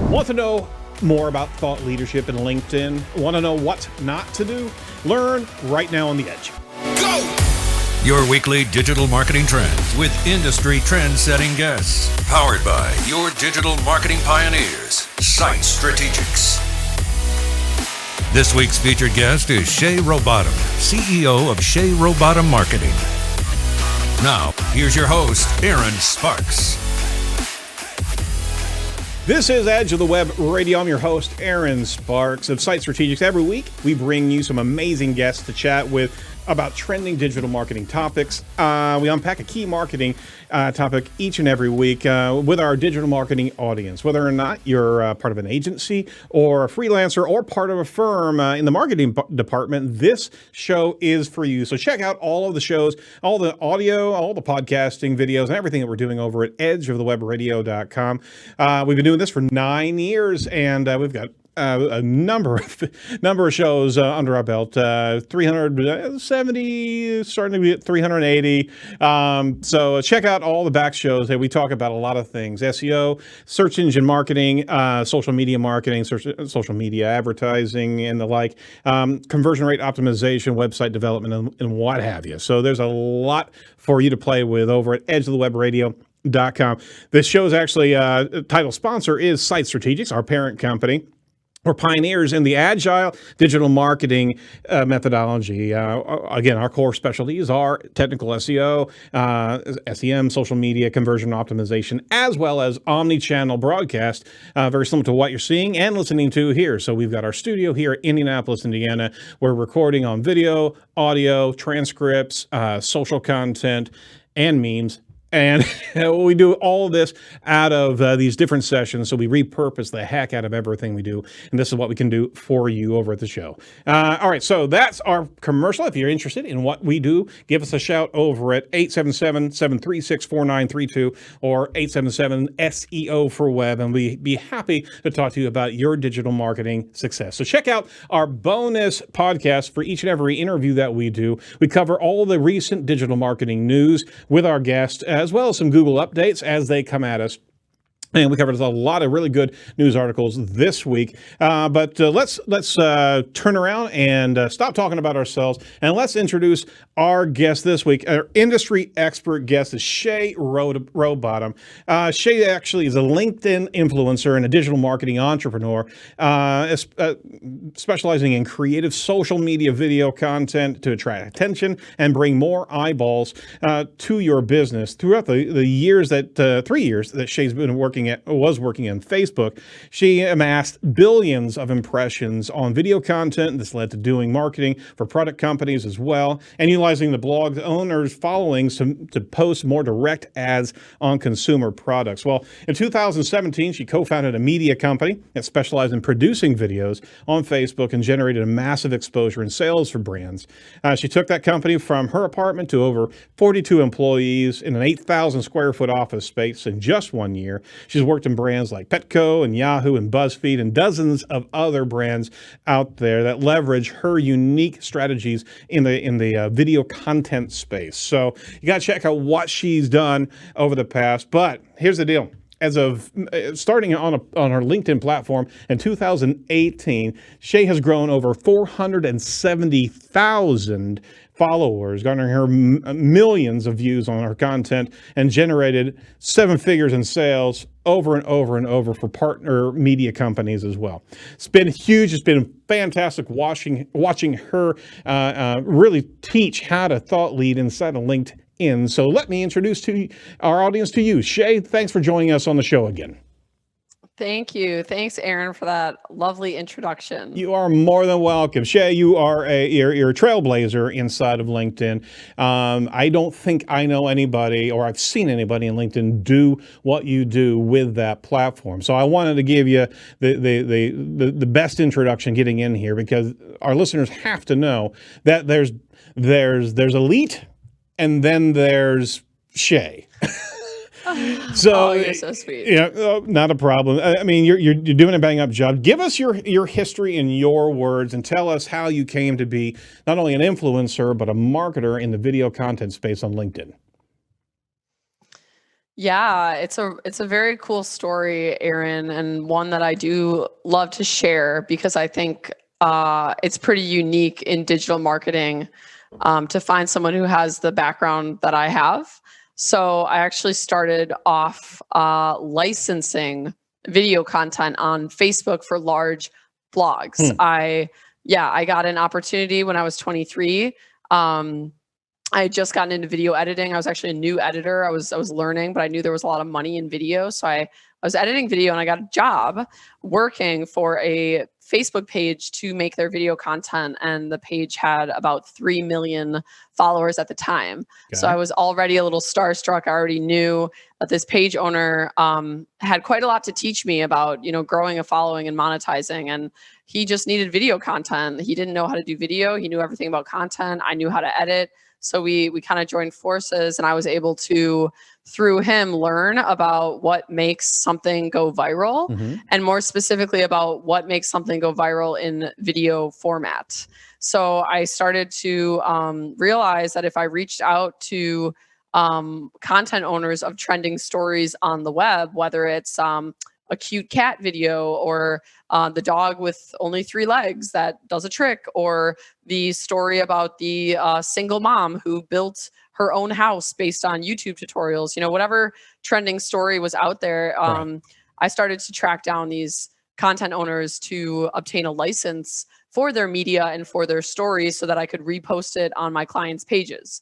Want to know more about thought leadership in LinkedIn? Want to know what not to do? Learn right now on The Edge. Go! Your weekly digital marketing trends with industry trend-setting guests. Powered by your digital marketing pioneers, Site Strategics. This week's featured guest is Shay Rowbottom, CEO of Shay Rowbottom Marketing. Now, here's your host, Aaron Sparks. This is Edge of the Web Radio. I'm your host, Aaron Sparks of Site Strategics. Every week, we bring you some amazing guests to chat with about trending digital marketing topics. We unpack a key marketing topic each and every week with our digital marketing audience. Whether or not you're part of an agency or a freelancer or part of a firm in the marketing department, this show is for you. So check out all of the shows, all the audio, all the podcasting videos, and everything that we're doing over at edgeofthewebradio.com. We've been doing this for 9 years, and we've got a number of shows under our belt, 370, starting to be at 380. So check out all the back shows that we talk about a lot of things: SEO, search engine marketing, social media marketing, social media advertising, and the like, conversion rate optimization, website development, and what have you. So there's a lot for you to play with over at edgeofthewebradio.com. This show's actually title sponsor is Site Strategics, our parent company. We're pioneers in the agile digital marketing methodology. Again, our core specialties are technical SEO, SEM, social media, conversion optimization, as well as omni-channel broadcast, very similar to what you're seeing and listening to here. So we've got our studio here in Indianapolis, Indiana. We're recording on video, audio, transcripts, social content, and memes. And we do all of this out of these different sessions, so we repurpose the heck out of everything we do, and this is what we can do for you over at the show. All right, so that's our commercial. If you're interested in what we do, give us a shout over at 877-736-4932 or 877-SEO for web, and we'd be happy to talk to you about your digital marketing success. So check out our bonus podcast for each and every interview that we do. We cover all the recent digital marketing news with our guests, as well as some Google updates as they come at us. And we covered a lot of really good news articles this week. But let's turn around and stop talking about ourselves, and let's introduce our guest this week. Our industry expert guest is Shay Rowbottom. Shay actually is a LinkedIn influencer and a digital marketing entrepreneur, specializing in creative social media video content to attract attention and bring more eyeballs to your business. Throughout the years that 3 years that Shay's been working on Facebook, she amassed billions of impressions on video content. This led to doing marketing for product companies as well, and utilizing the blog owners' followings to post more direct ads on consumer products. Well, in 2017, she co-founded a media company that specialized in producing videos on Facebook and generated a massive exposure in sales for brands. She took that company from her apartment to over 42 employees in an 8,000 square foot office space in just 1 year. She's worked in brands like Petco and Yahoo and BuzzFeed and dozens of other brands out there that leverage her unique strategies in the video content space. So you got to check out what she's done over the past. But here's the deal. As of starting on her LinkedIn platform in 2018, Shay has grown over 470,000 followers, garnering her millions of views on her content, and generated 7 figures in sales over and over and over for partner media companies as well. It's been huge. It's been fantastic watching her really teach how to thought lead inside of LinkedIn. So let me introduce to our audience to you. Shay, thanks for joining us on the show again. Thank you. Thanks, Aaron, for that lovely introduction. You are more than welcome. Shay, you are you're a trailblazer inside of LinkedIn. I don't think I know anybody, or I've seen anybody in LinkedIn do what you do with that platform. So I wanted to give you the best introduction getting in here, because our listeners have to know that there's elite, and then there's Shay. So you're so sweet. Yeah, not a problem. I mean, you're doing a bang up job. Give us your history in your words, and tell us how you came to be not only an influencer but a marketer in the video content space on LinkedIn. Yeah, it's a very cool story, Aaron, and one that I do love to share because I think it's pretty unique in digital marketing to find someone who has the background that I have. So I actually started off licensing video content on Facebook for large blogs. I got an opportunity when I was 23. I had just gotten into video editing. I was actually a new editor. I was learning, but I knew there was a lot of money in video. So I was editing video and I got a job working for a Facebook page to make their video content. And the page had about 3 million followers at the time. So I was already a little starstruck. I already knew that this page owner had quite a lot to teach me about, growing a following and monetizing. And he just needed video content. He didn't know how to do video. He knew everything about content. I knew how to edit. So we kind of joined forces, and I was able to, through him, learn about what makes something go viral, and more specifically about what makes something go viral in video format. So I started to realize that if I reached out to content owners of trending stories on the web, whether it's a cute cat video or the dog with only 3 legs that does a trick, or the story about the single mom who built her own house based on YouTube tutorials, whatever trending story was out there, I started to track down these content owners to obtain a license for their media and for their stories so that I could repost it on my clients' pages.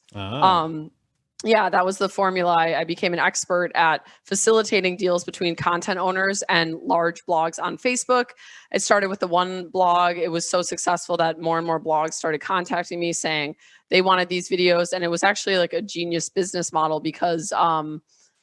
Yeah, that was the formula. I became an expert at facilitating deals between content owners and large blogs on Facebook. It started with the one blog. It was so successful that more and more blogs started contacting me saying they wanted these videos. And it was actually like a genius business model because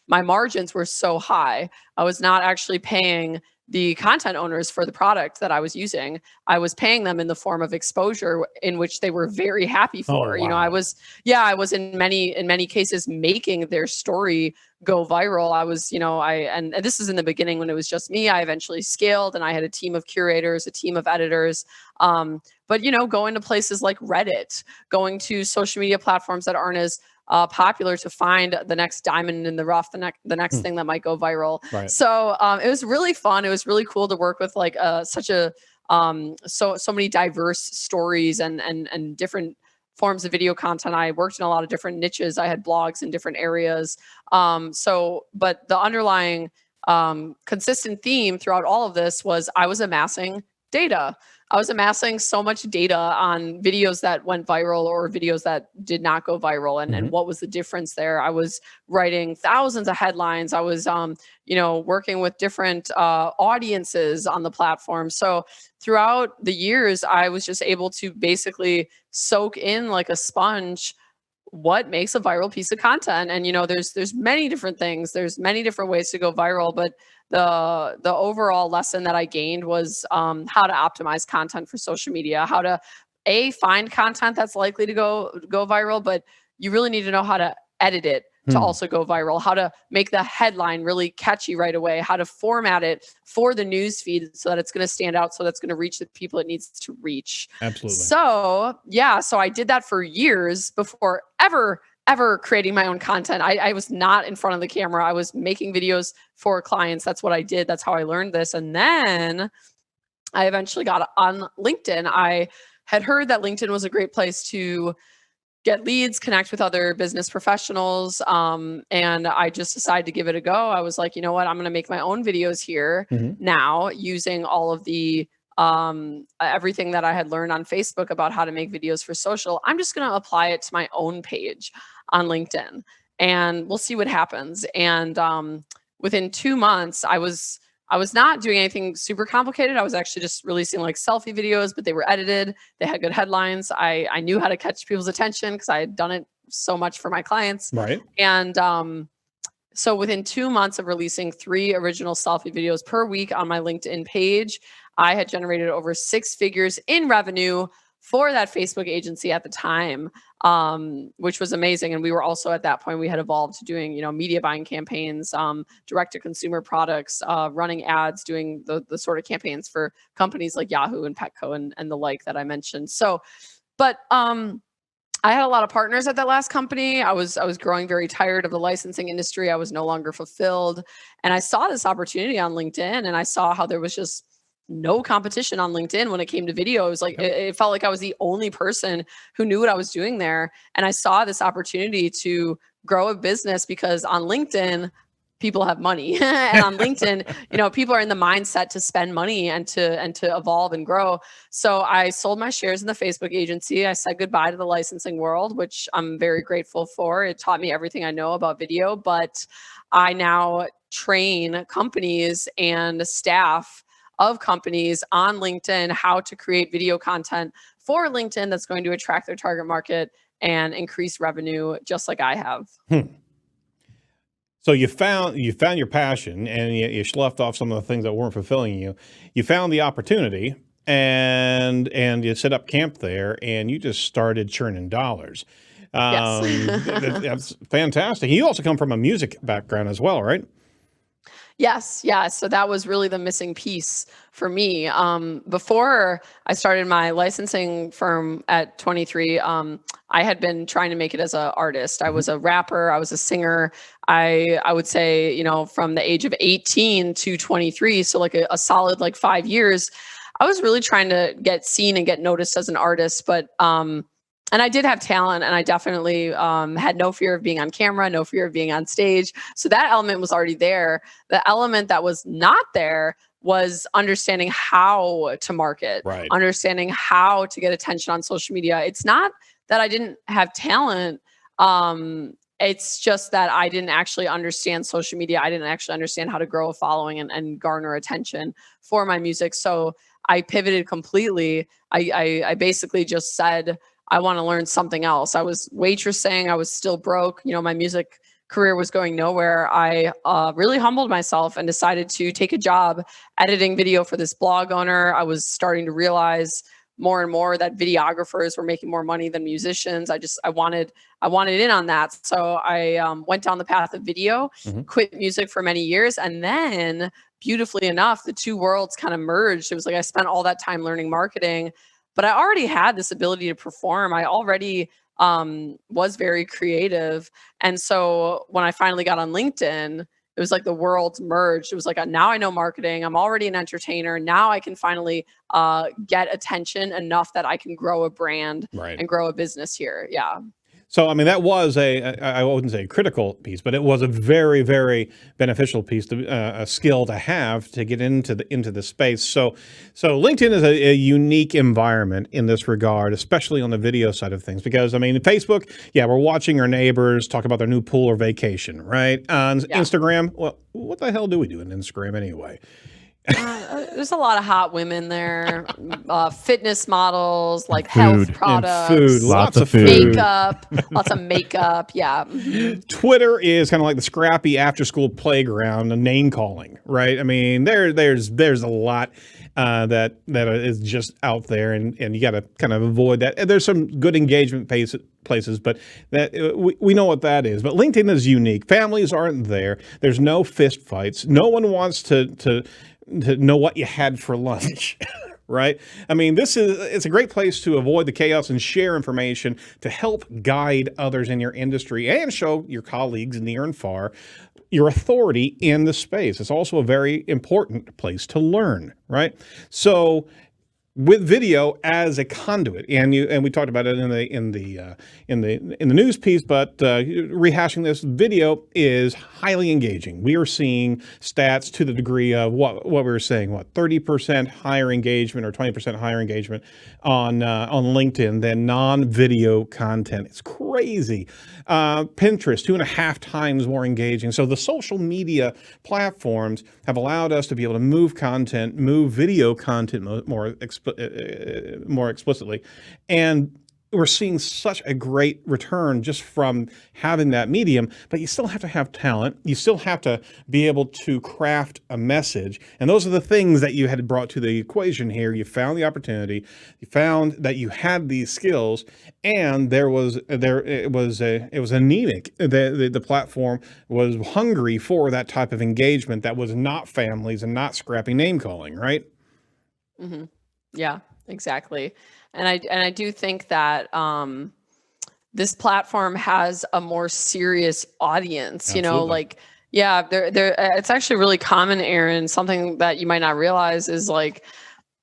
my margins were so high. I was not actually paying the content owners for the product that I was using. I was paying them in the form of exposure in which they were very happy for. I was in many cases making their story go viral. I was, and this is in the beginning when it was just me. I eventually scaled and I had a team of curators, a team of editors. But going to places like Reddit, going to social media platforms that aren't as popular to find the next diamond in the rough, the next thing that might go viral. So it was really fun. It was really cool to work with like such a so many diverse stories and different forms of video content. I worked in a lot of different niches. I had blogs in different areas. But the underlying consistent theme throughout all of this was I was amassing data. I was amassing so much data on videos that went viral or videos that did not go viral, and what was the difference there. I was writing thousands of headlines. I was, working with different audiences on the platform. So throughout the years, I was just able to basically soak in like a sponge what makes a viral piece of content. And there's many different things. There's many different ways to go viral, but the overall lesson that I gained was how to optimize content for social media, how to find content that's likely to go viral, but you really need to know how to edit it to also go viral, how to make the headline really catchy right away, how to format it for the news feed so that it's going to stand out, so that's going to reach the people it needs to reach. Absolutely. So I did that for years before ever creating my own content. I was not in front of the camera. I was making videos for clients. That's what I did. That's how I learned this. And then I eventually got on LinkedIn. I had heard that LinkedIn was a great place to get leads, connect with other business professionals. And I just decided to give it a go. I was like, you know what? I'm going to make my own videos here now using all of the everything that I had learned on Facebook about how to make videos for social. I'm just going to apply it to my own page on LinkedIn and we'll see what happens. And within 2 months, I was not doing anything super complicated. I was actually just releasing like selfie videos, but they were edited. They had good headlines. I knew how to catch people's attention because I had done it so much for my clients. Right. And so within 2 months of releasing 3 original selfie videos per week on my LinkedIn page, I had generated over 6 figures in revenue for that Facebook agency at the time, which was amazing. And we were also at that point, we had evolved to doing, media buying campaigns, direct to consumer products, running ads, doing the sort of campaigns for companies like Yahoo and Petco and the like that I mentioned. So, but I had a lot of partners at that last company. I was growing very tired of the licensing industry. I was no longer fulfilled. And I saw this opportunity on LinkedIn, and I saw how there was just no competition on LinkedIn when it came to video. It was like, it felt like I was the only person who knew what I was doing there. And I saw this opportunity to grow a business because on LinkedIn, people have money. And on LinkedIn, people are in the mindset to spend money and to evolve and grow. So I sold my shares in the Facebook agency. I said goodbye to the licensing world, which I'm very grateful for. It taught me everything I know about video, but I now train companies and staff of companies on LinkedIn how to create video content for LinkedIn that's going to attract their target market and increase revenue, just like I have. So you found your passion, and you sloughed off some of the things that weren't fulfilling you. You found the opportunity, and you set up camp there, and you just started churning dollars. Yes. That's fantastic. You also come from a music background as well, right? Yes. Yeah. So that was really the missing piece for me. Before I started my licensing firm at 23, I had been trying to make it as an artist. I was a rapper. I was a singer. I would say, from the age of 18 to 23, so like a solid 5 years, I was really trying to get seen and get noticed as an artist. But and I did have talent, and I definitely had no fear of being on camera, no fear of being on stage. So that element was already there. The element that was not there was understanding how to market, Right. understanding how to get attention on social media. It's not that I didn't have talent. It's just that I didn't actually understand social media. I didn't actually understand how to grow a following and garner attention for my music. So I pivoted completely. I basically just said, I want to learn something else. I was waitressing. I was still broke. My music career was going nowhere. I really humbled myself and decided to take a job editing video for this blog owner. I was starting to realize more and more that videographers were making more money than musicians. I wanted in on that. So I went down the path of video, quit music for many years. And then beautifully enough, the two worlds kind of merged. It was like I spent all that time learning marketing, but I already had this ability to perform. I already was very creative. And so when I finally got on LinkedIn, it was like the worlds merged. It was like, now I know marketing. I'm already an entertainer. Now I can finally get attention enough that I can grow a brand and grow a business here. Yeah. So, I mean, that was I wouldn't say a critical piece, but it was a very, very beneficial piece, a skill to have to get into the space. So LinkedIn is a unique environment in this regard, especially on the video side of things, because, I mean, Facebook, we're watching our neighbors talk about their new pool or vacation, right? On Instagram, well, what the hell do we do on Instagram anyway? There's a lot of hot women there, fitness models, like health products, food, lots of food, makeup, lots of makeup. Yeah. Twitter is kind of like the scrappy after-school playground, the name calling, right? I mean, there's a lot that is just out there, and you got to kind of avoid that. And there's some good engagement places, but that we know what that is. But LinkedIn is unique. Families aren't there. There's no fist fights. No one wants to know what you had for lunch, right? I mean, it's a great place to avoid the chaos and share information to help guide others in your industry and show your colleagues near and far your authority in the space. It's also a very important place to learn, right? So with video as a conduit, and we talked about it in the news piece, but rehashing this, video is highly engaging. We are seeing stats to the degree of what we were saying, 30% higher engagement or 20% higher engagement on LinkedIn than non-video content. It's crazy. Pinterest, 2.5 times more engaging. So the social media platforms have allowed us to be able to move video content more explicitly. And we're seeing such a great return just from having that medium, but you still have to have talent. You still have to be able to craft a message. And those are the things that you had brought to the equation here. You found the opportunity, you found that you had these skills, and it was anemic. The platform was hungry for that type of engagement that was not families and not scrappy name calling, right? Mm-hmm. Yeah, exactly. And I do think that this platform has a more serious audience, Absolutely. like, yeah, it's actually really common, Aaron. Something that you might not realize is like,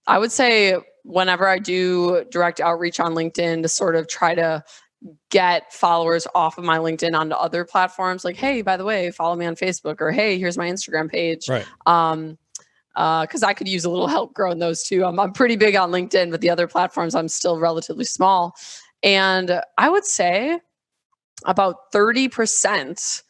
I would say whenever I do direct outreach on LinkedIn to sort of try to get followers off of my LinkedIn onto other platforms, like, hey, by the way, follow me on Facebook, or hey, here's my Instagram page. Right. Because I could use a little help growing those too. I'm pretty big on LinkedIn, but the other platforms I'm still relatively small. And I would say about 30%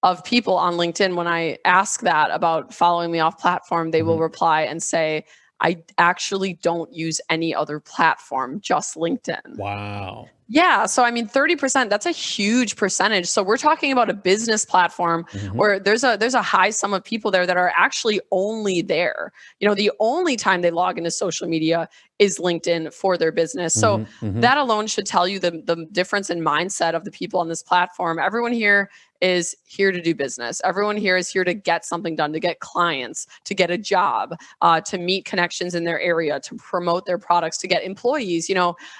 of people on LinkedIn, when I ask that about following me off platform, they will reply and say, I actually don't use any other platform, just LinkedIn. Wow. Yeah. So, I mean, 30%, that's a huge percentage. So we're talking about a business platform where there's a high sum of people there that are actually only there. The only time they log into social media is LinkedIn for their business. So that alone should tell you the difference in mindset of the people on this platform. Everyone here is here to do business. Everyone here is here to get something done, to get clients, to get a job, to meet connections in their area, to promote their products, to get employees.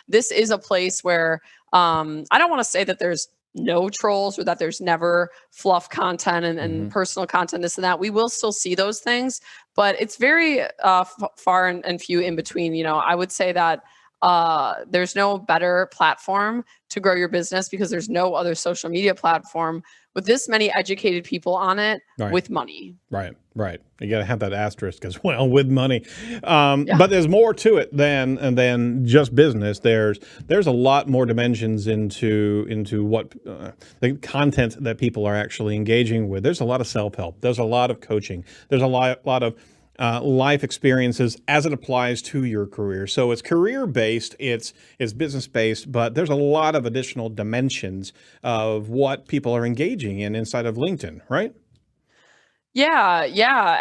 This is a place where I don't want to say that there's no trolls or that there's never fluff content and personal content, this and that. We will still see those things, but it's very far and few in between. I would say that there's no better platform to grow your business because there's no other social media platform with this many educated people on it with money. Right. You got to have that asterisk as well, with money. But there's more to it than just business. There's a lot more dimensions into what the content that people are actually engaging with. There's a lot of self-help. There's a lot of coaching. There's a lot of life experiences as it applies to your career. So it's career-based, it's business-based, but there's a lot of additional dimensions of what people are engaging in inside of LinkedIn, right? Yeah.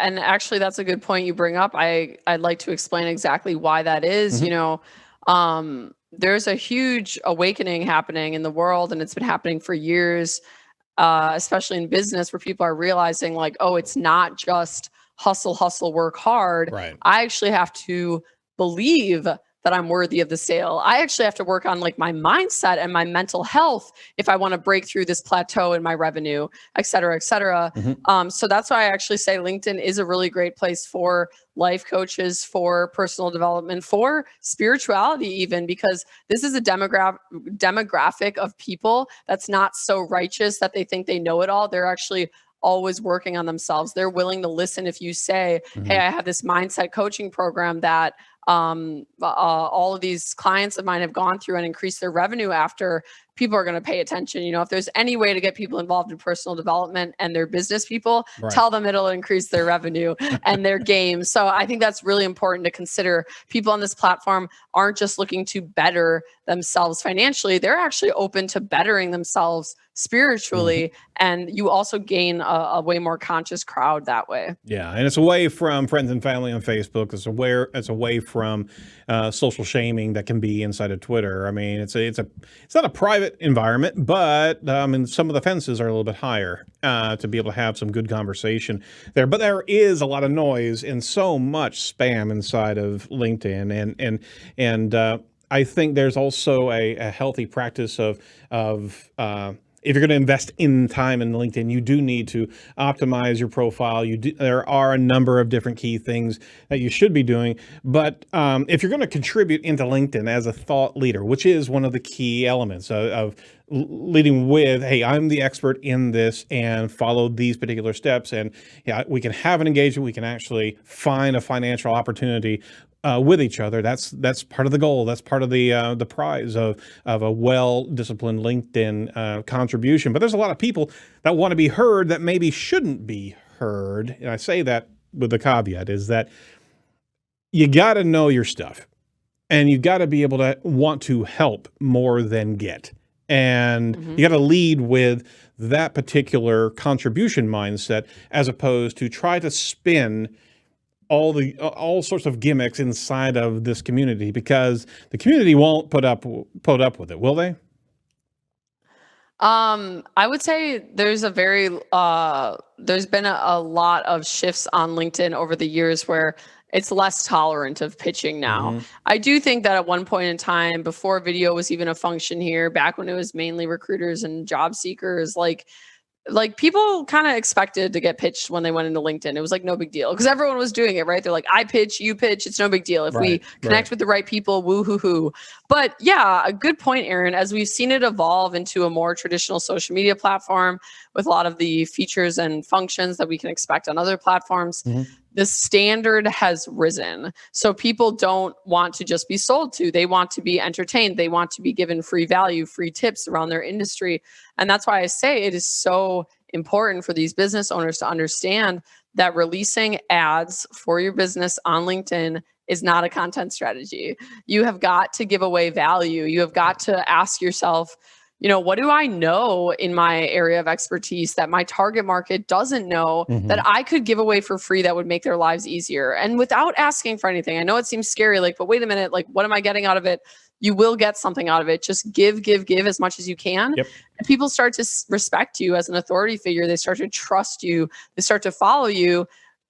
And actually, that's a good point you bring up. I'd like to explain exactly why that is. There's a huge awakening happening in the world, and it's been happening for years, especially in business, where people are realizing like, oh, it's not just hustle, work hard. Right. I actually have to believe that I'm worthy of the sale. I actually have to work on like my mindset and my mental health if I want to break through this plateau in my revenue, et cetera, et cetera. So that's why I actually say LinkedIn is a really great place for life coaches, for personal development, for spirituality even, because this is a demographic of people that's not so righteous that they think they know it all. They're actually always working on themselves. They're willing to listen if you say, hey, I have this mindset coaching program that all of these clients of mine have gone through and increased their revenue after. People are going to pay attention. If there's any way to get people involved in personal development and their business people, tell them it'll increase their revenue and their game. So I think that's really important to consider. People on this platform aren't just looking to better themselves financially. They're actually open to bettering themselves spiritually. And you also gain a way more conscious crowd that way. Yeah. And it's away from friends and family on Facebook. It's away from social shaming that can be inside of Twitter. I mean, it's not a private environment, but some of the fences are a little bit higher to be able to have some good conversation there. But there is a lot of noise and so much spam inside of LinkedIn, and I think there's also a healthy practice of if you're going to invest in time in LinkedIn, you do need to optimize your profile. There are a number of different key things that you should be doing. But if you're going to contribute into LinkedIn as a thought leader, which is one of the key elements of leading with, hey, I'm the expert in this and follow these particular steps. And we can have an engagement. We can actually find a financial opportunity with each other. That's part of the goal. That's part of the prize of a well-disciplined LinkedIn contribution. But there's a lot of people that want to be heard that maybe shouldn't be heard. And I say that with the caveat is that you got to know your stuff, and you got to be able to want to help more than get. And you got to lead with that particular contribution mindset, as opposed to try to spin all sorts of gimmicks inside of this community, because the community won't put up with it, will they? I would say there's there's been a lot of shifts on LinkedIn over the years where it's less tolerant of pitching now. Mm-hmm. I do think that at one point in time, before video was even a function here, back when it was mainly recruiters and job seekers, like people kind of expected to get pitched when they went into LinkedIn. It was like no big deal because everyone was doing it, right? They're like, I pitch, you pitch. It's no big deal. If we connect with the right people, woo hoo hoo. But yeah, a good point, Aaron, as we've seen it evolve into a more traditional social media platform with a lot of the features and functions that we can expect on other platforms. Mm-hmm. The standard has risen. So people don't want to just be sold to. They want to be entertained. They want to be given free value, free tips around their industry. And that's why I say it is so important for these business owners to understand that releasing ads for your business on LinkedIn is not a content strategy. You have got to give away value. You have got to ask yourself, what do I know in my area of expertise that my target market doesn't know that I could give away for free that would make their lives easier? And without asking for anything, I know it seems scary, but wait a minute, what am I getting out of it? You will get something out of it. Just give as much as you can. Yep. And people start to respect you as an authority figure. They start to trust you. They start to follow you.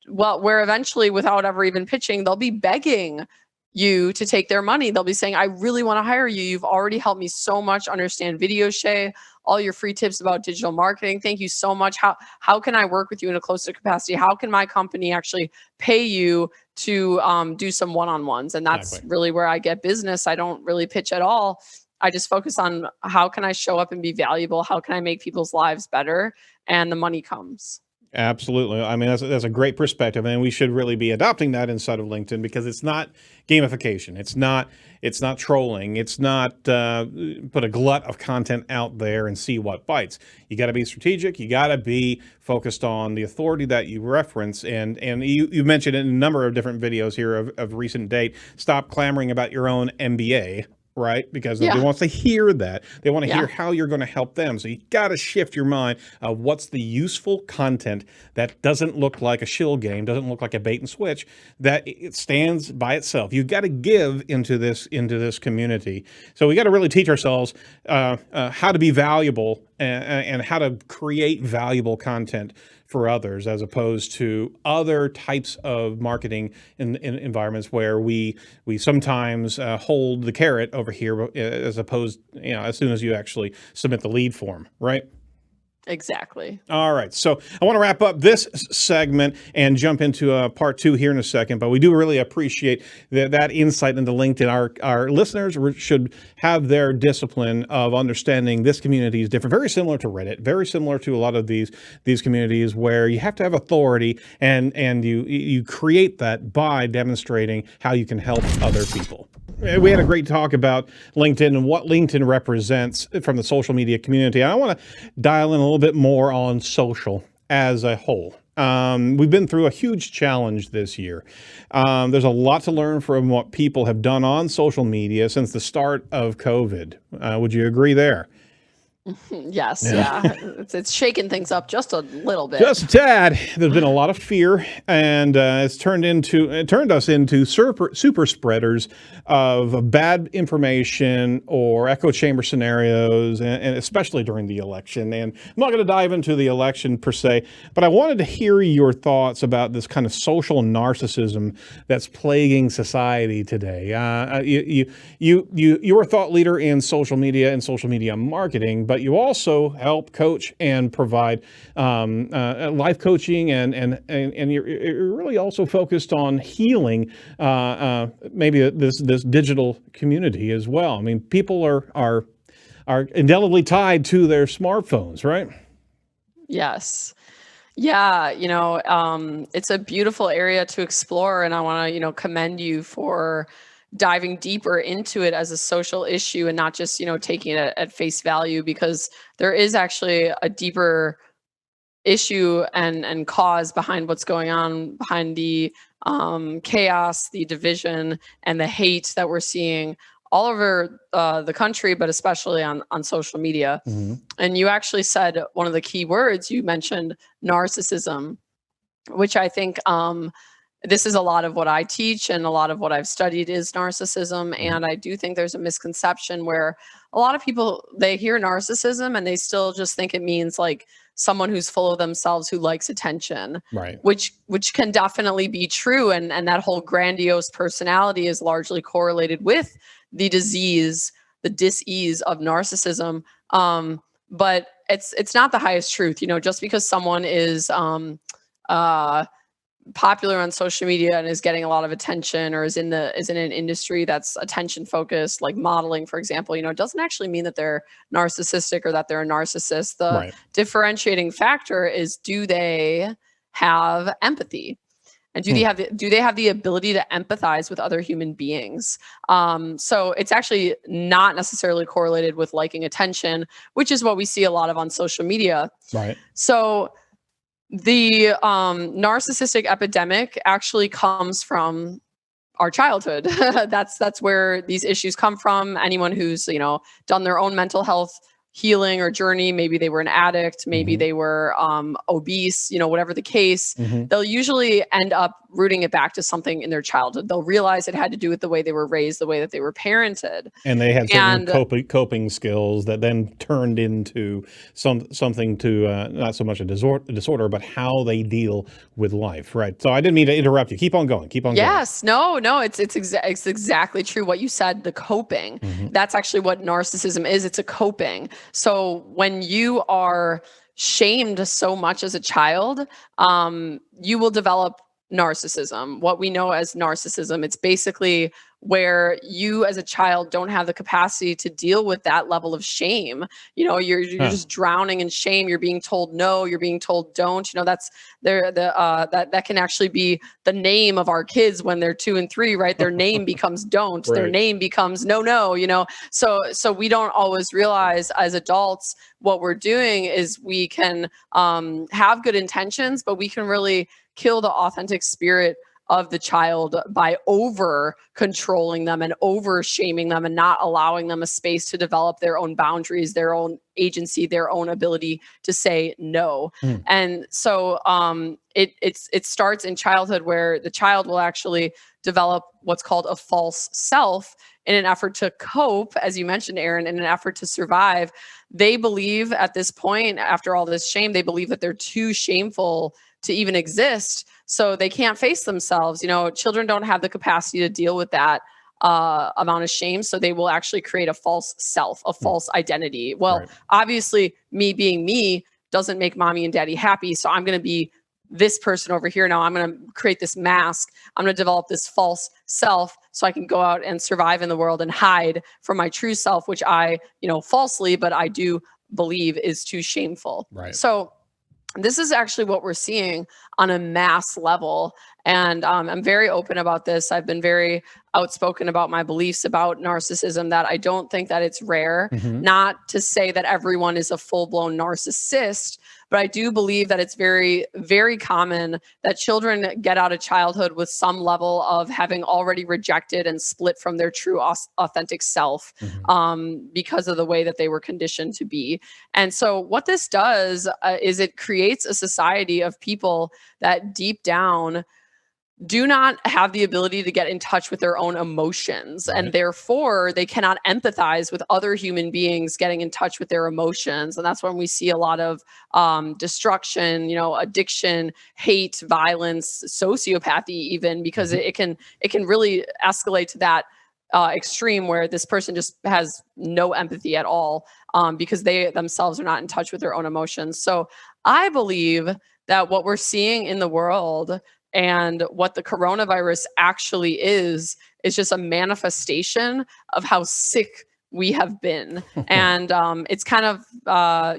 Well, where eventually, without ever even pitching, they'll be begging you to take their money. They'll be saying, I really want to hire you. You've already helped me so much understand video, Shay, all your free tips about digital marketing. Thank you so much. How can I work with you in a closer capacity? How can my company actually pay you to do some one-on-ones? And that's really where I get business. I don't really pitch at all. I just focus on how can I show up and be valuable? How can I make people's lives better? And the money comes. Absolutely. I mean, that's a great perspective, and we should really be adopting that inside of LinkedIn because it's not gamification. It's not trolling. It's not put a glut of content out there and see what bites. You got to be strategic. You got to be focused on the authority that you reference. And you mentioned in a number of different videos here of recent date, stop clamoring about your own MBA. Right? Because nobody wants to hear that. They want to hear how you're going to help them. So you got to shift your mind of what's the useful content that doesn't look like a shill game, doesn't look like a bait and switch, that it stands by itself. You've got to give into this community. So we got to really teach ourselves how to be valuable and how to create valuable content for others, as opposed to other types of marketing in environments where we sometimes hold the carrot over here, as opposed, as soon as you actually submit the lead form, right? Exactly. All right. So I want to wrap up this segment and jump into part 2 here in a second. But we do really appreciate that insight into LinkedIn. Our listeners should have their discipline of understanding this community is different, very similar to Reddit, very similar to a lot of these communities where you have to have authority and you create that by demonstrating how you can help other people. We had a great talk about LinkedIn and what LinkedIn represents from the social media community. I want to dial in a little bit more on social as a whole. We've been through a huge challenge this year. There's a lot to learn from what people have done on social media since the start of COVID. Would you agree there? Yes, it's shaken things up just a little bit. Just a tad. There's been a lot of fear, and it turned us into super spreaders of bad information or echo chamber scenarios, and especially during the election. And I'm not going to dive into the election per se, but I wanted to hear your thoughts about this kind of social narcissism that's plaguing society today. You're a thought leader in social media and social media marketing, but you also help coach and provide life coaching, and you're really also focused on healing maybe this digital community as well. I mean, people are indelibly tied to their smartphones, right? Yes. Yeah, it's a beautiful area to explore, and I want to, commend you for diving deeper into it as a social issue and not just, taking it at face value, because there is actually a deeper issue and cause behind what's going on, behind the chaos, the division, and the hate that we're seeing all over the country, but especially on social media. Mm-hmm. And you actually said one of the key words, you mentioned narcissism, which I think this is a lot of what I teach and a lot of what I've studied is narcissism. And I do think there's a misconception where a lot of people, they hear narcissism and they still just think it means like someone who's full of themselves who likes attention, Right. which can definitely be true. And that whole grandiose personality is largely correlated with the disease, the dis-ease of narcissism. But it's not the highest truth, you know, just because someone is popular on social media and is getting a lot of attention, or is in an industry that's attention focused, like modeling, for example, you know, it doesn't actually mean that they're narcissistic or that they're a narcissist. The Right. differentiating factor is, do they have empathy? And do they have the ability to empathize with other human beings? So it's actually not necessarily correlated with liking attention, which is what we see a lot of on social media. Right. So the narcissistic epidemic actually comes from our childhood. That's where these issues come from. Anyone who's, you know, done their own mental health healing or journey, maybe they were an addict, maybe they were obese, you know, whatever the case, they'll usually end up rooting it back to something in their childhood. They'll realize it had to do with the way they were raised, the way that they were parented. And they had certain coping skills that then turned into something to not so much a disorder, but how they deal with life. Right. So I didn't mean to interrupt you. Keep on going. Yes. No, it's exactly true. What you said, the coping, that's actually what narcissism is. It's a coping. So when you are shamed so much as a child, you will develop narcissism. What we know as narcissism, it's basically where you as a child don't have the capacity to deal with that level of shame. You know, you're just drowning in shame. You're being told no, you're being told don't. You know, that's that can actually be the name of our kids when they're 2 and 3, right? Their name becomes don't. Right. Their name becomes no, you know. So we don't always realize as adults what we're doing is we can have good intentions, but we can really kill the authentic spirit of the child by over controlling them and over shaming them and not allowing them a space to develop their own boundaries, their own agency, their own ability to say no. And so it starts in childhood, where the child will actually develop what's called a false self in an effort to cope, as you mentioned, Aaron, in an effort to survive. They believe at this point, after all this shame, they believe that they're too shameful to even exist. So they can't face themselves. You know, children don't have the capacity to deal with that amount of shame. So they will actually create a false self, a false identity. Well, obviously, me being me doesn't make mommy and daddy happy. So I'm going to be this person over here now. I'm going to create this mask. I'm going to develop this false self so I can go out and survive in the world and hide from my true self, which I, you know, falsely, but I do believe is too shameful. Right. So this is actually what we're seeing on a mass level. And I'm very open about this. I've been very outspoken about my beliefs about narcissism, that I don't think that it's rare. Not to say that everyone is a full-blown narcissist, but I do believe that it's very, very common that children get out of childhood with some level of having already rejected and split from their true authentic self because of the way that they were conditioned to be. And so what this does is it creates a society of people that deep down do not have the ability to get in touch with their own emotions. And therefore they cannot empathize with other human beings getting in touch with their emotions. And that's when we see a lot of destruction, you know, addiction, hate, violence, sociopathy, even, because it can really escalate to that extreme where this person just has no empathy at all because they themselves are not in touch with their own emotions. So I believe that what we're seeing in the world and what the coronavirus actually is just a manifestation of how sick we have been. And it's kind of,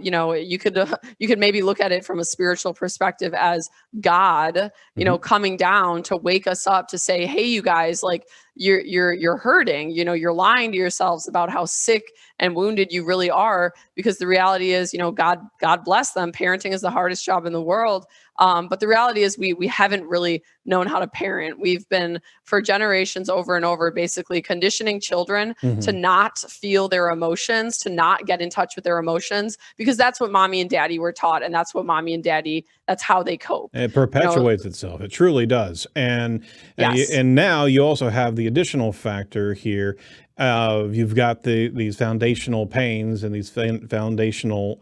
you know, you could maybe look at it from a spiritual perspective as God, you know, coming down to wake us up to say, hey, you guys, like, you're hurting. You know, you're lying to yourselves about how sick and wounded you really are, because the reality is, you know, God bless them. Parenting is the hardest job in the world. But the reality is we haven't really known how to parent. We've been, for generations over and over, basically conditioning children to not feel their emotions, to not get in touch with their emotions, because that's what mommy and daddy were taught. And that's what mommy and daddy, that's how they cope. It perpetuates itself. It truly does. And Yes. and now you also have the additional factor here. You've got these foundational pains and these foundational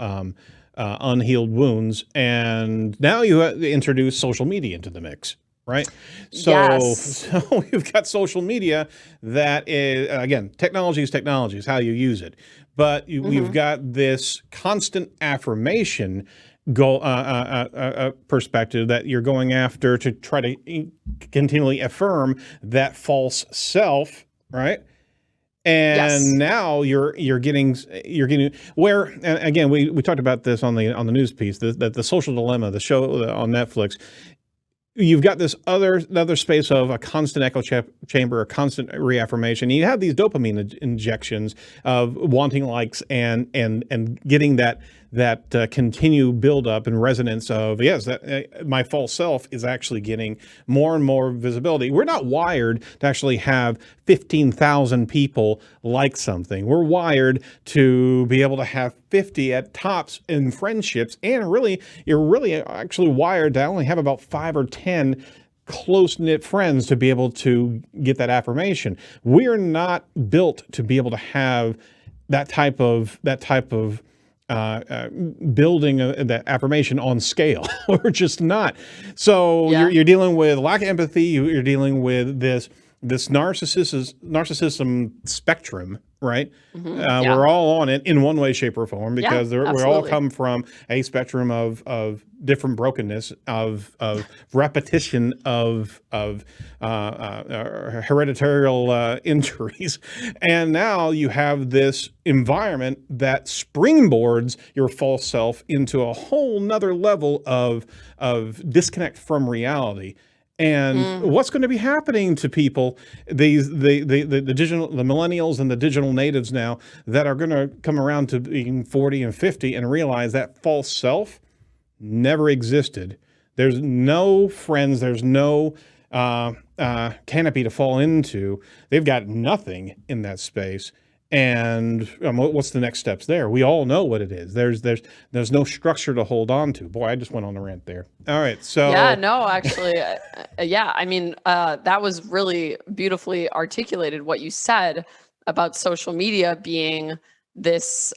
unhealed wounds, and now you introduce social media into the mix, right? So, Yes. so you've got social media that is, again, technology is how you use it, but we've got this constant affirmation perspective that you're going after to try to continually affirm that false self, right? And Yes. now you're getting where, and again, we talked about this on the news piece, that the Social Dilemma, the show on Netflix. You've got this other space of a constant echo chamber, a constant reaffirmation. You have these dopamine injections of wanting likes and getting that continued buildup and resonance of, yes, that my false self is actually getting more and more visibility. We're not wired to actually have 15,000 people like something. We're wired to be able to have 50 at tops in friendships, and you're really actually wired to only have about 5 or 10 close-knit friends to be able to get that affirmation. We're not built to be able to have that type of building that affirmation on scale. We're just not. So Yeah. you're dealing with lack of empathy. You're dealing with this narcissism spectrum, right? Yeah. We're all on it in one way, shape, or form, because we all absolutely. come from a spectrum of different brokenness, of repetition, of hereditary injuries, and now you have this environment that springboards your false self into a whole nother level of disconnect from reality. And what's going to be happening to people, the millennials and the digital natives now, that are going to come around to being 40 and 50 and realize that false self never existed. There's no friends. There's no canopy to fall into. They've got nothing in that space. And what's the next steps there? We all know what it is. There's no structure to hold on to. Boy, I just went on a rant there. All right, so Yeah, no, actually, yeah. I mean, that was really beautifully articulated, what you said about social media being this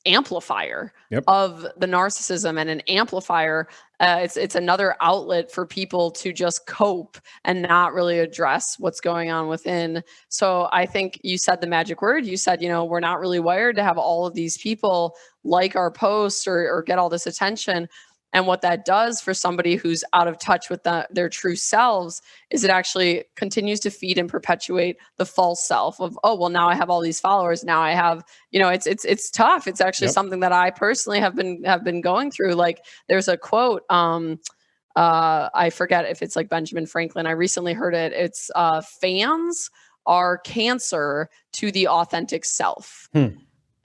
amplifier Yep. of the narcissism, and an amplifier. It's another outlet for people to just cope and not really address what's going on within. So I think you said the magic word. You said, you know, we're not really wired to have all of these people like our posts or get all this attention. And what that does for somebody who's out of touch with their true selves is it actually continues to feed and perpetuate the false self of, oh, well, now I have all these followers. Now I have, you know, it's tough. It's actually something that I personally have been going through. Like, there's a quote, I forget if it's like Benjamin Franklin. I recently heard it. It's fans are cancer to the authentic self.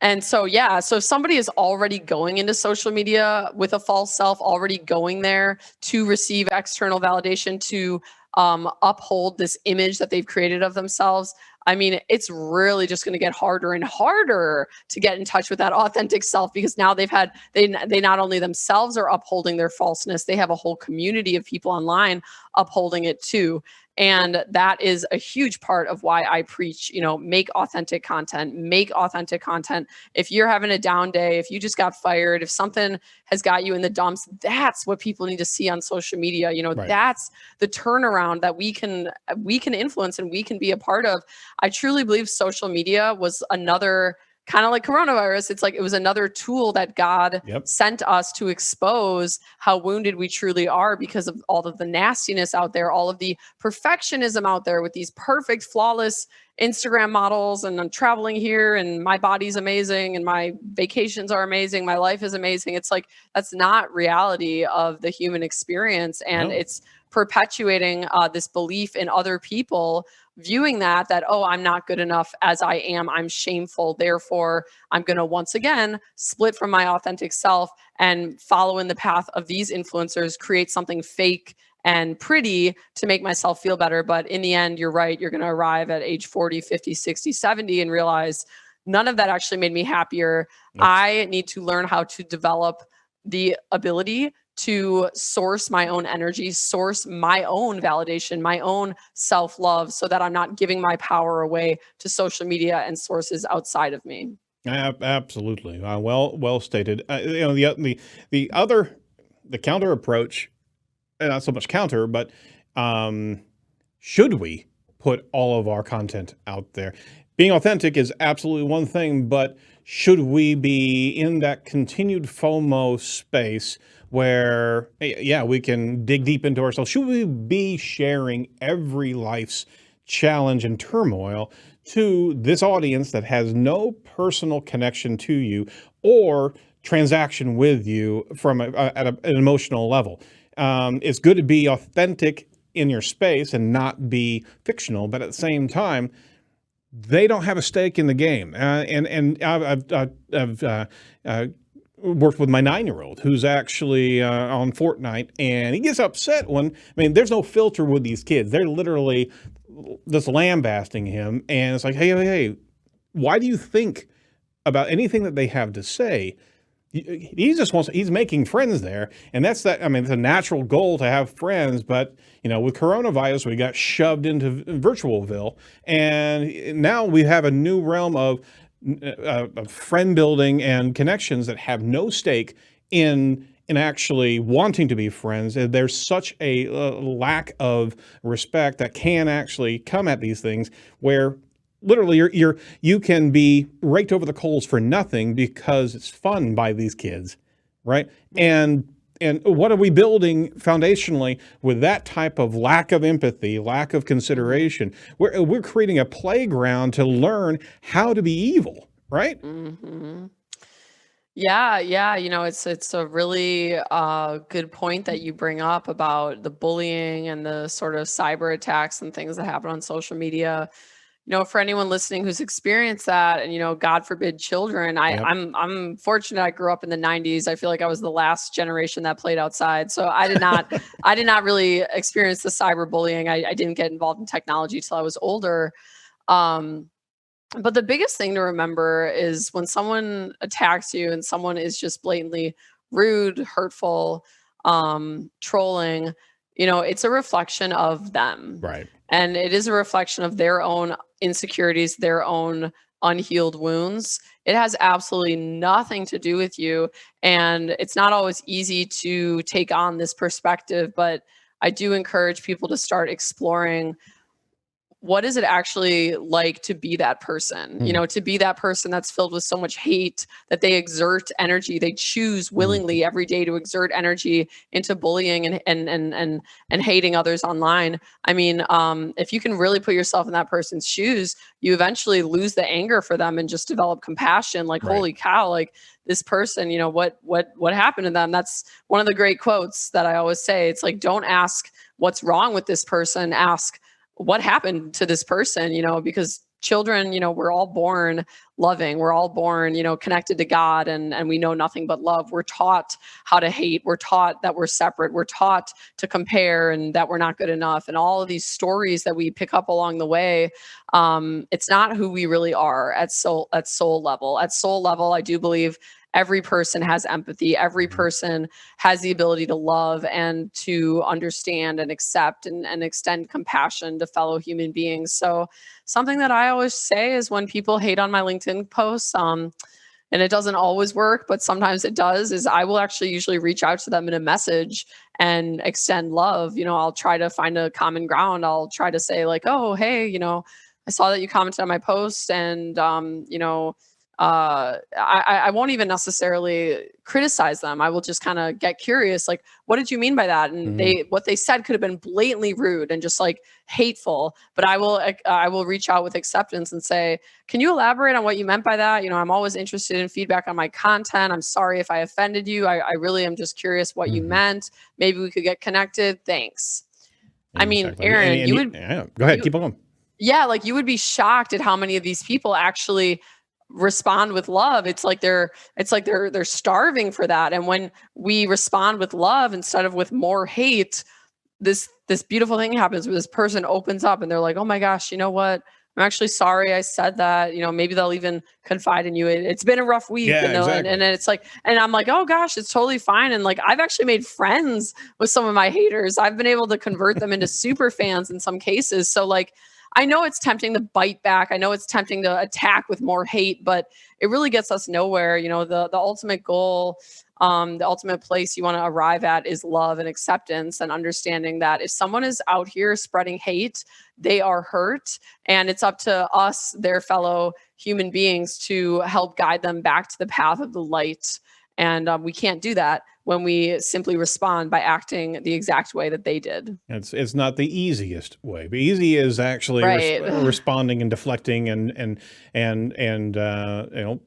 And so, yeah, so if somebody is already going into social media with a false self, already going there to receive external validation, to uphold this image that they've created of themselves, I mean, it's really just going to get harder and harder to get in touch with that authentic self, because now they not only themselves are upholding their falseness, they have a whole community of people online upholding it too. And that is a huge part of why I preach, you know, make authentic content. If you're having a down day, if you just got fired, if something has got you in the dumps, that's what people need to see on social media. You know, that's the turnaround that we can influence and we can be a part of. I truly believe social media was another, kind of like coronavirus, it's like it was another tool that God sent us to expose how wounded we truly are because of all of the nastiness out there, all of the perfectionism out there with these perfect, flawless Instagram models and I'm traveling here and my body's amazing and my vacations are amazing, my life is amazing. It's like that's not reality of the human experience, and No. it's perpetuating this belief in other people, viewing that oh, I'm not good enough as I am, I'm shameful, therefore I'm going to once again split from my authentic self and follow in the path of these influencers, create something fake and pretty to make myself feel better. But in the end, you're right, you're going to arrive at age 40, 50, 60, 70 and realize none of that actually made me happier. Nope. I need to learn how to develop the ability to source my own energy, source my own validation, my own self-love, so that I'm not giving my power away to social media and sources outside of me. Absolutely. Well stated. The counter approach, not so much counter, but should we put all of our content out there? Being authentic is absolutely one thing, but should we be in that continued FOMO space where, yeah, we can dig deep into ourselves? Should we be sharing every life's challenge and turmoil to this audience that has no personal connection to you or transaction with you from at an emotional level? It's good to be authentic in your space and not be fictional, but at the same time, they don't have a stake in the game. And I've worked with my 9-year-old who's actually on Fortnite, and he gets upset there's no filter with these kids. They're literally just lambasting him, and it's like, hey, why do you think about anything that they have to say? He's making friends there. And it's a natural goal to have friends. But, with coronavirus, we got shoved into Virtualville. And now we have a new realm of friend building and connections that have no stake in actually wanting to be friends. And there's such a lack of respect that can actually come at these things where literally you can be raked over the coals for nothing because it's fun by these kids, right? And what are we building foundationally with that type of lack of empathy, lack of consideration? We're creating a playground to learn how to be evil, right? Mm-hmm. Yeah, it's a really good point that you bring up about the bullying and the sort of cyber attacks and things that happen on social media. For anyone listening who's experienced that, and God forbid children, Yep. I'm fortunate I grew up in the 90s. I feel like I was the last generation that played outside. So I did not really experience the cyberbullying. I didn't get involved in technology till I was older. But the biggest thing to remember is when someone attacks you and someone is just blatantly rude, hurtful, trolling, it's a reflection of them. Right. And it is a reflection of their own insecurities, their own unhealed wounds. It has absolutely nothing to do with you. And it's not always easy to take on this perspective, but I do encourage people to start exploring what is it actually like to be that person, to be that person that's filled with so much hate that they exert energy. They choose willingly every day to exert energy into bullying and hating others online. If you can really put yourself in that person's shoes, you eventually lose the anger for them and just develop compassion. Like, Right. Holy cow, like this person, what happened to them? That's one of the great quotes that I always say. It's like, don't ask what's wrong with this person, ask what happened to this person, because children, we're all born loving. We're all born, connected to God, and we know nothing but love. We're taught how to hate. We're taught that we're separate. We're taught to compare and that we're not good enough. And all of these stories that we pick up along the way, it's not who we really are at soul level. At soul level, I do believe every person has empathy. Every person has the ability to love and to understand and accept and extend compassion to fellow human beings. So something that I always say is when people hate on my LinkedIn posts, and it doesn't always work, but sometimes it does, is I will actually usually reach out to them in a message and extend love. I'll try to find a common ground. I'll try to say like, oh, hey, I saw that you commented on my post and, I won't even necessarily criticize them. I will just kind of get curious, like, what did you mean by that? And what they said could have been blatantly rude and just like hateful, but I will reach out with acceptance and say, can you elaborate on what you meant by that? I'm always interested in feedback on my content. I'm sorry if I offended you. I really am just curious what you meant. Maybe we could get connected. Thanks. I mean, Exactly. Aaron, And you would go ahead, keep on. Yeah, like you would be shocked at how many of these people actually respond with love. It's like they're starving for that. And when we respond with love instead of with more hate, this beautiful thing happens where this person opens up and they're like, oh my gosh, you know what? I'm actually sorry I said that. Maybe they'll even confide in you. It's been a rough week. Yeah, and exactly. and it's like, and I'm like, oh gosh, it's totally fine. And like, I've actually made friends with some of my haters. I've been able to convert them into super fans in some cases. So like, I know it's tempting to bite back. I know it's tempting to attack with more hate, but it really gets us nowhere. The ultimate goal, the ultimate place you want to arrive at is love and acceptance, and understanding that if someone is out here spreading hate, they are hurt, and it's up to us, their fellow human beings, to help guide them back to the path of the light. And we can't do that when we simply respond by acting the exact way that they did. It's not the easiest way. The easy is actually responding and deflecting and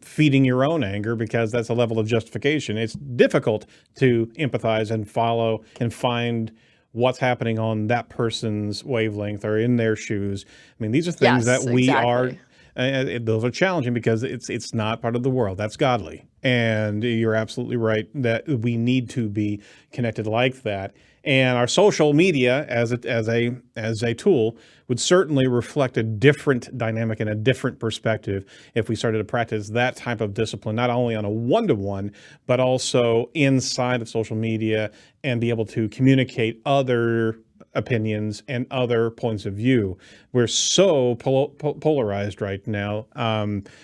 feeding your own anger, because that's a level of justification. It's difficult to empathize and follow and find what's happening on that person's wavelength or in their shoes. I mean, these are things that we are. Those are challenging because it's not part of the world. That's godly. And you're absolutely right that we need to be connected like that. And our social media as a tool would certainly reflect a different dynamic and a different perspective if we started to practice that type of discipline, not only on a one-to-one, but also inside of social media, and be able to communicate other opinions and other points of view. We're so polarized right now.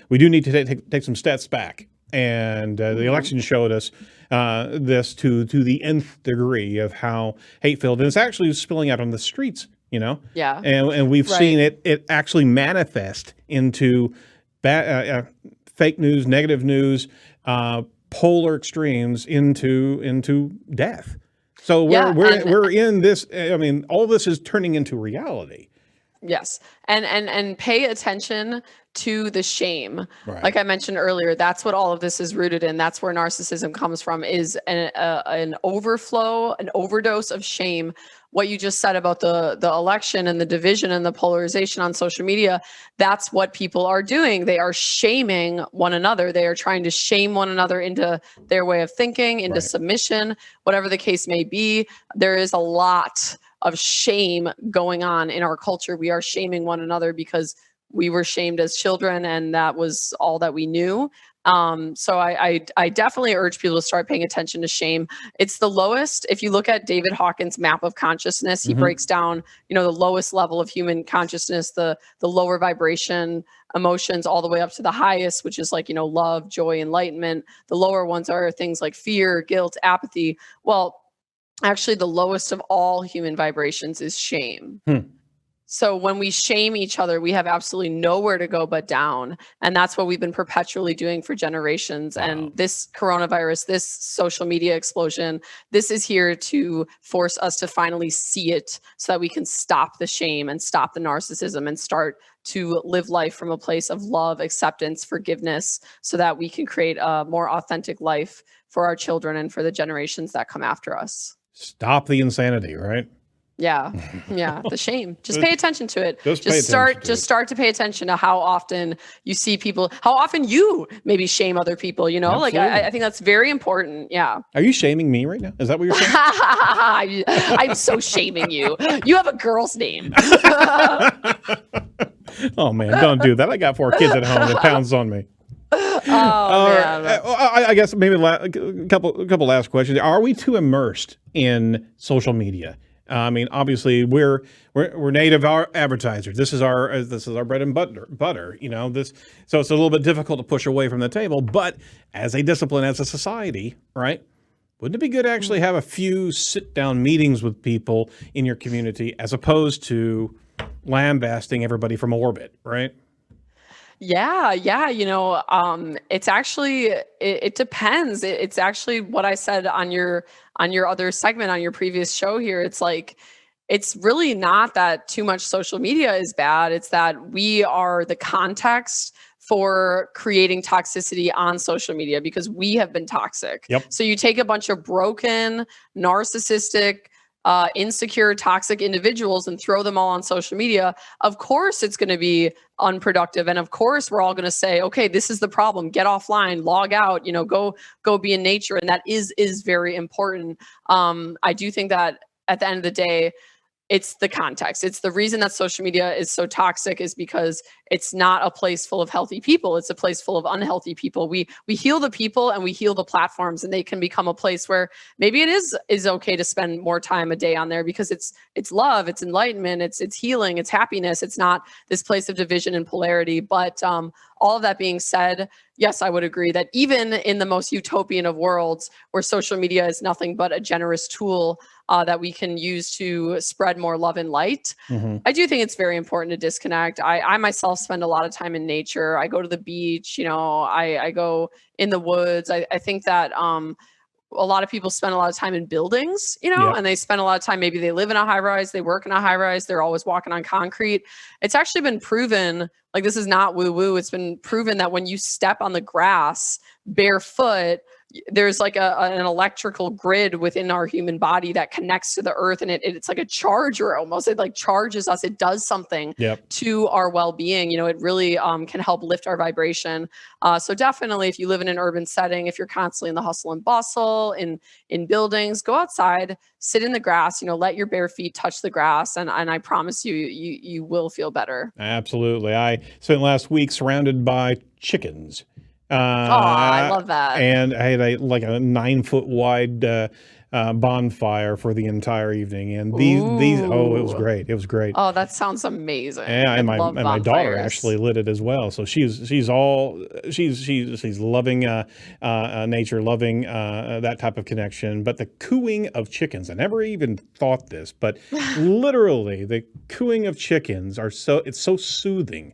We do need to take some steps back. And the election showed us this to the nth degree of how hate-filled, and it's actually spilling out on the streets, Yeah. And we've seen it actually manifest into fake news, negative news, polar extremes into death. So we're in this. I mean, all this is turning into reality. Yes. And pay attention to the shame. Right. Like I mentioned earlier, that's what all of this is rooted in. That's where narcissism comes from, is an overflow, an overdose of shame. What you just said about the election and the division and the polarization on social media, that's what people are doing. They are shaming one another. They are trying to shame one another into their way of thinking, into submission, whatever the case may be. There is a lot of shame going on in our culture. We are shaming one another because we were shamed as children, and that was all that we knew. So I definitely urge people to start paying attention to shame. It's the lowest. If you look at David Hawkins' map of consciousness, he breaks down, the lowest level of human consciousness, the lower vibration emotions, all the way up to the highest, which is like, love, joy, enlightenment. The lower ones are things like fear, guilt, apathy. Well, actually, the lowest of all human vibrations is shame. So when we shame each other, we have absolutely nowhere to go but down. And that's what we've been perpetually doing for generations. Wow. And this coronavirus, this social media explosion, this is here to force us to finally see it so that we can stop the shame and stop the narcissism and start to live life from a place of love, acceptance, forgiveness, so that we can create a more authentic life for our children and for the generations that come after us. Stop the insanity, right? Yeah. The shame. Just pay attention to it. Just start to pay attention to how often you see people, how often you maybe shame other people, Like I think that's very important. Yeah. Are you shaming me right now? Is that what you're saying? I'm so shaming you. You have a girl's name. Oh man, don't do that. I got 4 kids at home that pounds on me. Man. I guess maybe a couple last questions. Are we too immersed in social media? I mean, obviously, we're native advertisers. This is our bread and butter. So it's a little bit difficult to push away from the table. But as a discipline, as a society, right? Wouldn't it be good to actually have a few sit-down meetings with people in your community, as opposed to lambasting everybody from orbit, right? Yeah. It's actually it depends. It's actually what I said on your other segment on your previous show here. It's like it's really not that too much social media is bad. It's that we are the context for creating toxicity on social media because we have been toxic. Yep. So you take a bunch of broken, narcissistic, insecure, toxic individuals and throw them all on social media. Of course, it's going to be unproductive, and of course, we're all going to say, "Okay, this is the problem. Get offline, log out. Go be in nature." And that is very important. I do think that at the end of the day, it's the context. It's the reason that social media is so toxic is because it's not a place full of healthy people. It's a place full of unhealthy people. We heal the people and we heal the platforms, and they can become a place where maybe it is okay to spend more time a day on there because it's love, it's enlightenment, it's healing, it's happiness. It's not this place of division and polarity. But all of that being said, yes, I would agree that even in the most utopian of worlds, where social media is nothing but a generous tool that we can use to spread more love and light, I do think it's very important to disconnect. I myself spend a lot of time in nature. I go to the beach, I go in the woods. I think that a lot of people spend a lot of time in buildings, Yep. and they spend a lot of time, maybe they live in a high rise, they work in a high rise, they're always walking on concrete. It's actually been proven, like this is not woo woo, it's been proven that when you step on the grass barefoot, there's like an electrical grid within our human body that connects to the earth, and it's like a charger almost. It like charges us. It does something Yep. to our well-being. It really can help lift our vibration. So definitely, if you live in an urban setting, if you're constantly in the hustle and bustle in buildings, go outside, sit in the grass. Let your bare feet touch the grass, and I promise you will feel better. Absolutely. I spent last week surrounded by chickens. I love that. And I had a 9-foot wide bonfire for the entire evening. And it was Ooh. great. It was great. Oh, that sounds amazing. Yeah, and I love my daughter bonfires. actually lit it as well. So she's loving nature, loving that type of connection. But the cooing of chickens, I never even thought this, but literally the cooing of chickens it's so soothing.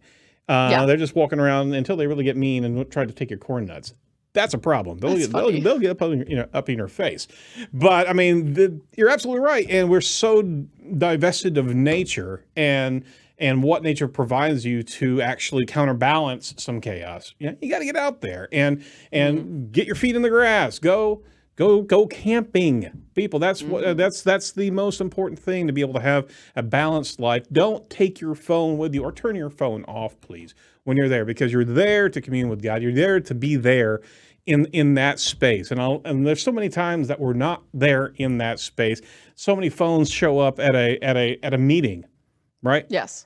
Yeah. They're just walking around until they really get mean and try to take your corn nuts. That's a problem. They'll get up in your face. But I mean, you're absolutely right. And we're so divested of nature and what nature provides you to actually counterbalance some chaos. You got to get out there and get your feet in the grass. Go camping, people. That's that's the most important thing, to be able to have a balanced life. Don't take your phone with you, or turn your phone off, please, when you're there, because you're there to commune with God. You're there to be there in that space. And there's so many times that we're not there in that space. So many phones show up at a meeting, right? Yes.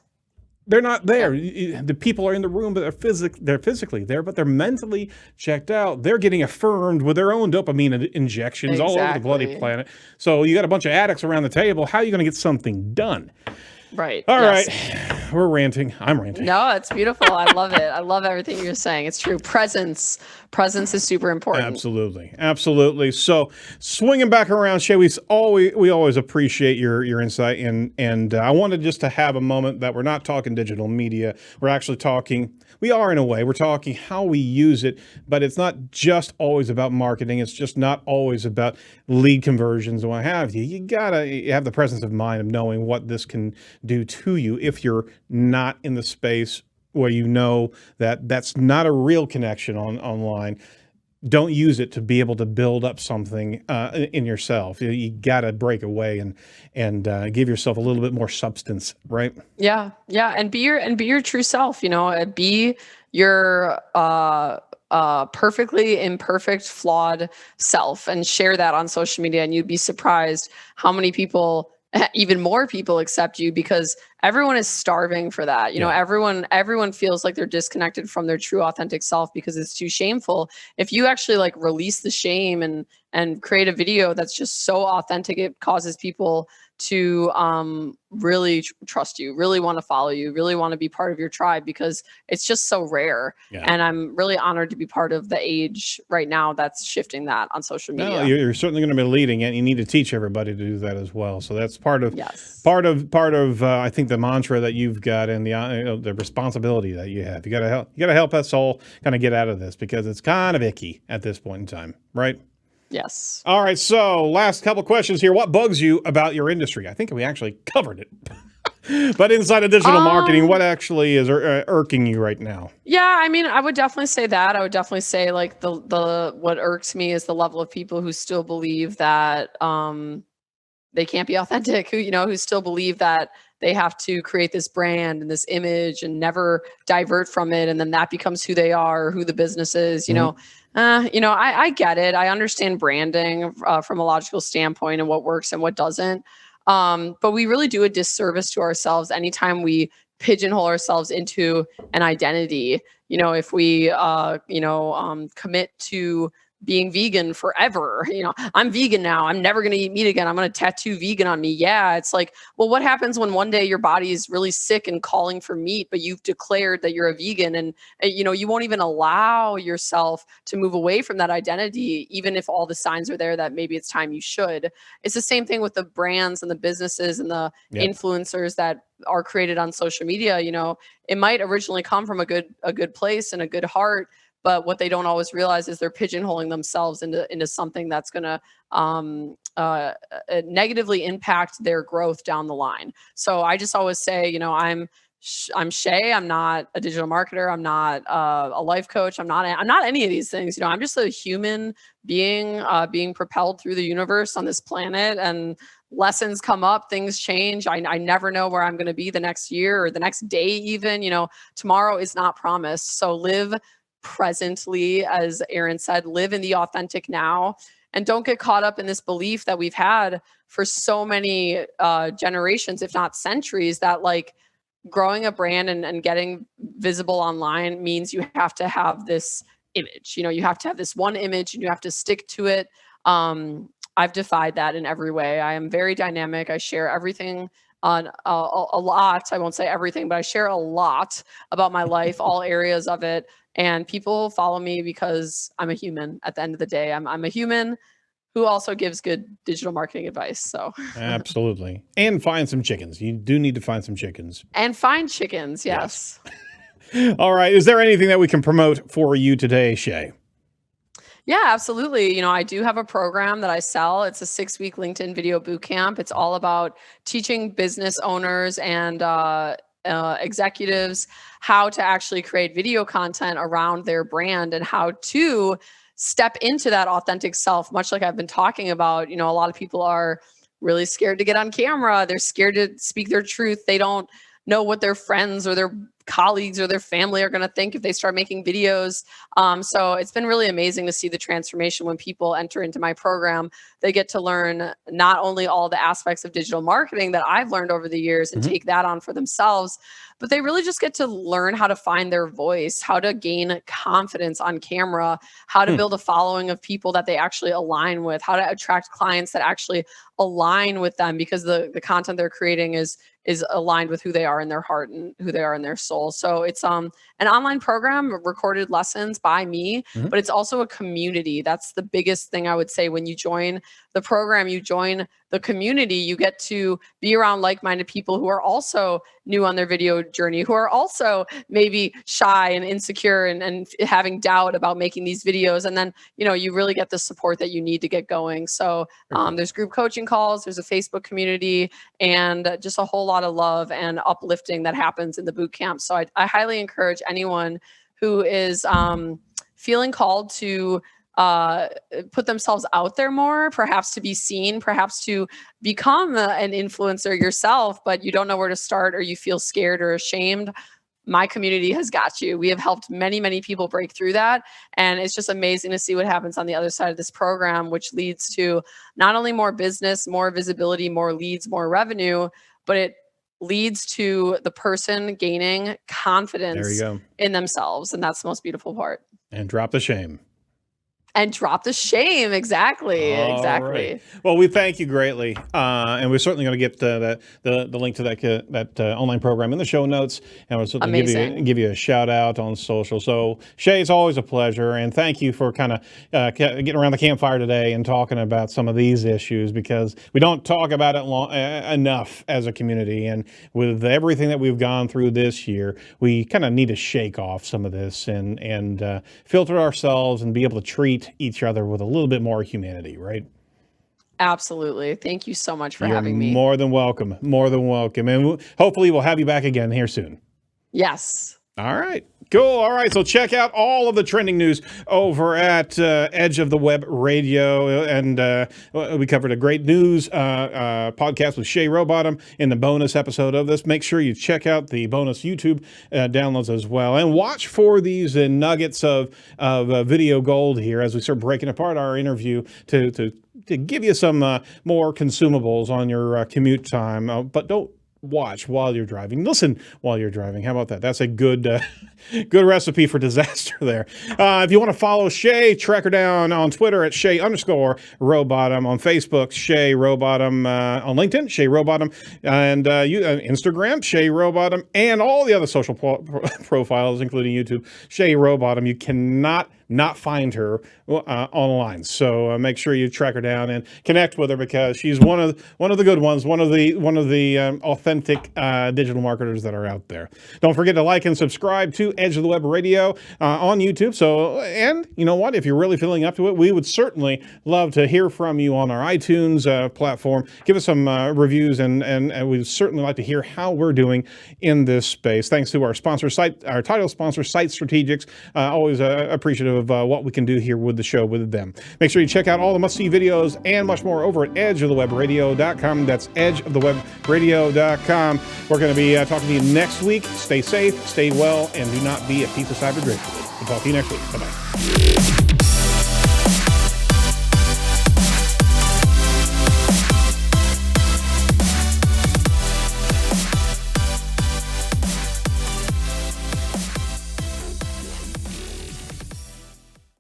They're not there. The people are in the room, but they're physically there, but they're mentally checked out. They're getting affirmed with their own dopamine injections all over the bloody planet. So you got a bunch of addicts around the table. How are you going to get something done? Right. All yes. right. We're ranting. I'm ranting. No, it's beautiful. I love it. I love everything you're saying. It's true. Presence is super important. Absolutely. So swinging back around, Shay, we always appreciate your insight, and I wanted just to have a moment that we're not talking digital media. We're actually talking. We are, in a way. We're talking how we use it, but it's not just always about marketing. It's just not always about lead conversions and what have you. You gotta have the presence of mind of knowing what this can do to you if you're not in the space where you know that that's not a real connection online. Don't use it to be able to build up something in yourself. You got to break away and give yourself a little bit more substance, right? Yeah, and be your true self. Be your perfectly imperfect, flawed self, and share that on social media. And you'd be surprised how many people, even more people, accept you, because everyone is starving for that. Everyone feels like they're disconnected from their true authentic self because it's too shameful. If you actually release the shame and create a video that's just so authentic, it causes people to really trust you, really want to follow you, really want to be part of your tribe, because it's just so rare. Yeah. And I'm really honored to be part of the age right now that's shifting that on social media. No, you're certainly going to be leading it. You need to teach everybody to do that as well. So that's part of Yes. I think the mantra that you've got, and the responsibility that you have. You got to help us all kind of get out of this, because it's kind of icky at this point in time, right? Yes. All right. So last couple questions here. What bugs you about your industry? I think we actually covered it. But inside of digital marketing, what actually is irking you right now? Yeah, I mean, I would definitely say that. I would definitely say like the what irks me is the level of people who still believe that they can't be authentic, who still believe that they have to create this brand and this image and never divert from it, and then that becomes who they are, or who the business is. I get it. I understand branding from a logical standpoint and what works and what doesn't. But we really do a disservice to ourselves anytime we pigeonhole ourselves into an identity. If we commit to being vegan forever, I'm vegan now, I'm never going to eat meat again, I'm going to tattoo vegan on me. Yeah, it's like, well, what happens when one day your body is really sick and calling for meat, but you've declared that you're a vegan, and you won't even allow yourself to move away from that identity, even if all the signs are there that maybe it's time you should. It's the same thing with the brands and the businesses and the influencers that are created on social media. It might originally come from a good place and a good heart, but what they don't always realize is they're pigeonholing themselves into something that's going to negatively impact their growth down the line. So I just always say, I'm Shay. I'm not a digital marketer. I'm not a life coach. I'm not any of these things. I'm just a human being being propelled through the universe on this planet, and lessons come up, things change. I never know where I'm going to be the next year or the next day even. Tomorrow is not promised. So live presently, as Aaron said, live in the authentic now, and don't get caught up in this belief that we've had for so many generations, if not centuries, that like growing a brand and getting visible online means you have to have this image. You have to have this one image and you have to stick to it. I've defied that in every way. I am very dynamic. I share everything on a lot. I won't say everything, but I share a lot about my life, all areas of it. And people follow me because I'm a human. At the end of the day, I'm a human who also gives good digital marketing advice. So absolutely. And find some chickens. You do need to find some chickens. And find chickens. Yes. All right. Is there anything that we can promote for you today, Shay? Yeah, absolutely. I do have a program that I sell. It's a 6-week LinkedIn video bootcamp. It's all about teaching business owners and executives how to actually create video content around their brand and how to step into that authentic self, much like I've been talking about. A lot of people are really scared to get on camera. They're scared to speak their truth. They don't know what their friends or their colleagues or their family are going to think if they start making videos. So it's been really amazing to see the transformation when people enter into my program. They get to learn not only all the aspects of digital marketing that I've learned over the years and take that on for themselves, but they really just get to learn how to find their voice, how to gain confidence on camera, how to build a following of people that they actually align with, how to attract clients that actually align with them, because the content they're creating is aligned with who they are in their heart and who they are in their soul. So it's an online program, recorded lessons by me, but it's also a community. That's the biggest thing I would say. When you join the program, you join the community, you get to be around like-minded people who are also new on their video journey, who are also maybe shy and insecure and having doubt about making these videos. And then, you really get the support that you need to get going. So there's group coaching calls, there's a Facebook community, and just a whole lot of love and uplifting that happens in the boot camp. So I highly encourage anyone who is feeling called to put themselves out there more, perhaps to be seen, perhaps to become an influencer yourself, but you don't know where to start, or you feel scared or ashamed. My community has got you. We have helped many, many people break through that. And it's just amazing to see what happens on the other side of this program, which leads to not only more business, more visibility, more leads, more revenue, but it leads to the person gaining confidence in themselves. And that's the most beautiful part. And drop the shame. And drop the shame. Exactly. All Exactly. right. Well, we thank you greatly, and we're certainly going to get the link to that online program in the show notes, and we'll certainly give you a shout out on social. So, Shay, it's always a pleasure, and thank you for kind of getting around the campfire today and talking about some of these issues, because we don't talk about it enough as a community, and with everything that we've gone through this year, we kind of need to shake off some of this and filter ourselves and be able to treat each other with a little bit more humanity, right? Absolutely. Thank you so much for having me. More than welcome. More than welcome. And hopefully we'll have you back again here soon. Yes. All right. Cool. All right. So check out all of the trending news over at Edge of the Web Radio. And we covered a great news podcast with Shay Rowbottom in the bonus episode of this. Make sure you check out the bonus YouTube downloads as well. And watch for these nuggets of video gold here as we start breaking apart our interview to give you some more consumables on your commute time. But don't watch while you're driving. Listen while you're driving. How about that? That's a good good recipe for disaster there. If you want to follow Shay, track her down on Twitter at Shay_Rowbottom, on Facebook, Shay Rowbottom, on LinkedIn, Shay Rowbottom, and Instagram, Shay Rowbottom, and all the other social profiles, including YouTube, Shay Rowbottom. You cannot not find her online. So make sure you track her down and connect with her, because she's one of the good ones, one of the authentic digital marketers that are out there. Don't forget to like and subscribe to Edge of the Web Radio on YouTube. So, and you know what? If you're really feeling up to it, we would certainly love to hear from you on our iTunes platform. Give us some reviews, and we'd certainly like to hear how we're doing in this space. Thanks to our sponsor site, our title sponsor, Site Strategics. Always appreciative of what we can do here with the show with them. Make sure you check out all the must-see videos and much more over at edgeofthewebradio.com. That's edgeofthewebradio.com. We're going to be talking to you next week. Stay safe, stay well, and do not be a piece of cyber driftwood. We'll talk to you next week. Bye-bye.